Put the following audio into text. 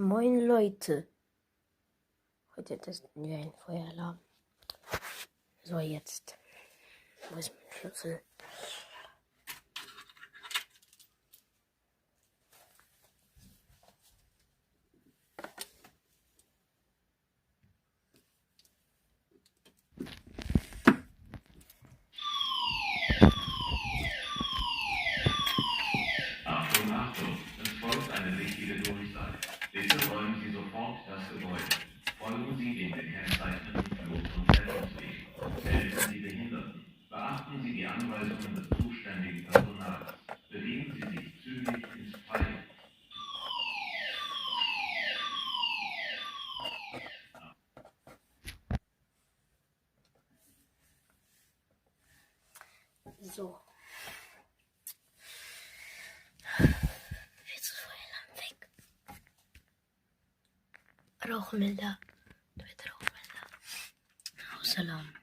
Moin Leute. Heute testen wir einen Feueralarm. So, jetzt. Wo ist mein Schlüssel? Achtung, Achtung, es folgt eine wichtige Durchsage. Bitte räumen Sie sofort das Gebäude. Folgen Sie den gekennzeichneten Flucht- und Rettungswegen. Helfen Sie Behinderten. Beachten Sie die Anweisungen des zuständigen Personals. Bewegen Sie sich zügig ins Freie. So. Jetzt ist Feueralarm weg. Rauchmelder. Du bist Rauchmelder. Hausalarm.